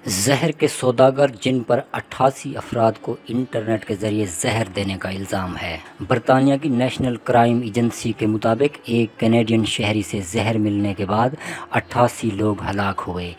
زہر کے سوداگر جن پر 88 افراد کو انٹرنیٹ کے ذریعے زہر دینے کا الزام ہے۔ برطانیہ کی نیشنل کرائم ایجنسی کے مطابق ایک کینیڈین شہری سے زہر ملنے کے بعد 88 لوگ ہلاک ہوئے۔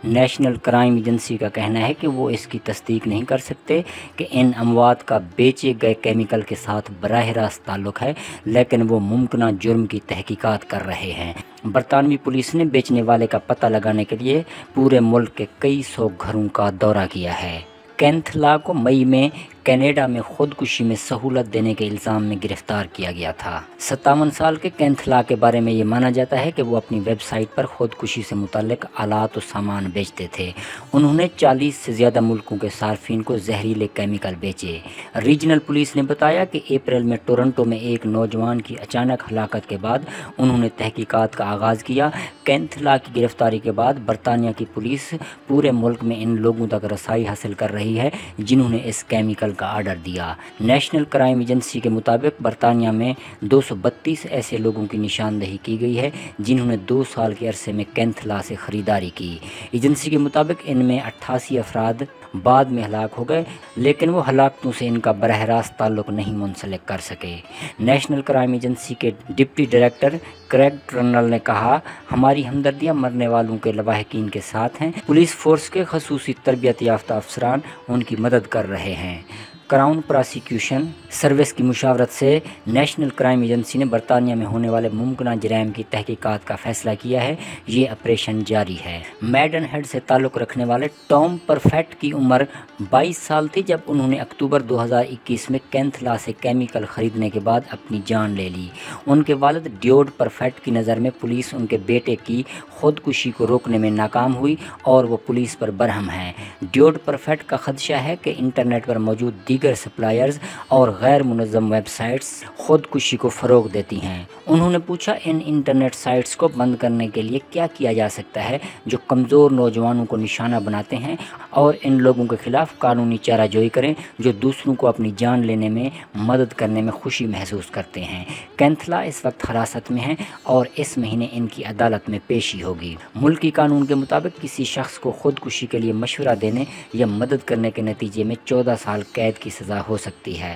نیشنل کرائم ایجنسی کا کہنا ہے کہ وہ اس کی تصدیق نہیں کر سکتے کہ ان اموات کا بیچے گئے کیمیکل کے ساتھ براہ راست تعلق ہے، لیکن وہ ممکنہ جرم کی تحقیقات کر رہے ہیں۔ برطانوی پولیس نے بیچنے والے کا پتہ لگانے کے لیے پورے ملک کے کئی سو گھروں کا دورہ کیا ہے۔ کینتھ لا کو مئی میں کینیڈا میں خودکشی میں سہولت دینے کے الزام میں گرفتار کیا گیا تھا۔ 57 سال کے کینتھ لا کے بارے میں یہ مانا جاتا ہے کہ وہ اپنی ویب سائٹ پر خودکشی سے متعلق آلات و سامان بیچتے تھے۔ انہوں نے 40 سے زیادہ ملکوں کے صارفین کو زہریلے کیمیکل بیچے۔ ریجنل پولیس نے بتایا کہ اپریل میں ٹورنٹو میں ایک نوجوان کی اچانک ہلاکت کے بعد انہوں نے تحقیقات کا آغاز کیا۔ کینتھ لا کی گرفتاری کے بعد برطانیہ کی پولیس پورے ملک میں ان لوگوں تک رسائی حاصل کر رہی ہے جنہوں نے اس کیمیکل کا آرڈر دیا۔ نیشنل کرائم ایجنسی کے مطابق برطانیہ میں 232 ایسے لوگوں کی نشاندہی کی گئی ہے جنہوں نے 2 سال کے عرصے میں کینتھ لا سے خریداری کی۔ ایجنسی کے مطابق ان میں 88 افراد بعد میں ہلاک ہو گئے، لیکن وہ ہلاکتوں سے ان کا براہ راست تعلق نہیں منسلک کر سکے۔ نیشنل کرائم ایجنسی کے ڈپٹی ڈائریکٹر کریگ ٹرنل نے کہا، ہماری ہمدردیاں مرنے والوں کے لواحقین کے ساتھ ہیں۔ پولیس فورس کے خصوصی تربیت یافتہ افسران ان کی مدد کر رہے ہیں۔ کراؤن پراسیکیوشن سروس کی مشاورت سے نیشنل کرائم ایجنسی نے برطانیہ میں ہونے والے ممکنہ جرائم کی تحقیقات کا فیصلہ کیا ہے۔ یہ آپریشن جاری ہے۔ میڈن ہیڈ سے تعلق رکھنے والے ٹام پرفیکٹ کی عمر 22 سال تھی جب انہوں نے اکتوبر 2021 میں کینتھ لا سے کیمیکل خریدنے کے بعد اپنی جان لے لی۔ ان کے والد ڈیوڈ پرفیکٹ کی نظر میں پولیس ان کے بیٹے کی خودکشی کو روکنے میں ناکام ہوئی اور وہ پولیس پر برہم ہیں۔ ڈیوڈ پرفیکٹ کا خدشہ ہے کہ انٹرنیٹ پر موجود دیگر سپلائرز اور غیر منظم ویب سائٹس خودکشی کو فروغ دیتی ہیں۔ انہوں نے پوچھا، ان انٹرنیٹ سائٹس کو بند کرنے کے لیے کیا کیا جا سکتا ہے جو کمزور نوجوانوں کو نشانہ بناتے ہیں، اور ان لوگوں کے خلاف قانونی چارہ جوئی کریں جو دوسروں کو اپنی جان لینے میں مدد کرنے میں خوشی محسوس کرتے ہیں۔ کینتھ لا اس وقت حراست میں ہیں اور اس مہینے ان کی عدالت میں پیشی ہوگی۔ ملکی قانون کے مطابق کسی شخص کو خودکشی کے لیے مشورہ دینے یا مدد کرنے کے نتیجے میں 14 سال قید کی سزا ہو سکتی ہے۔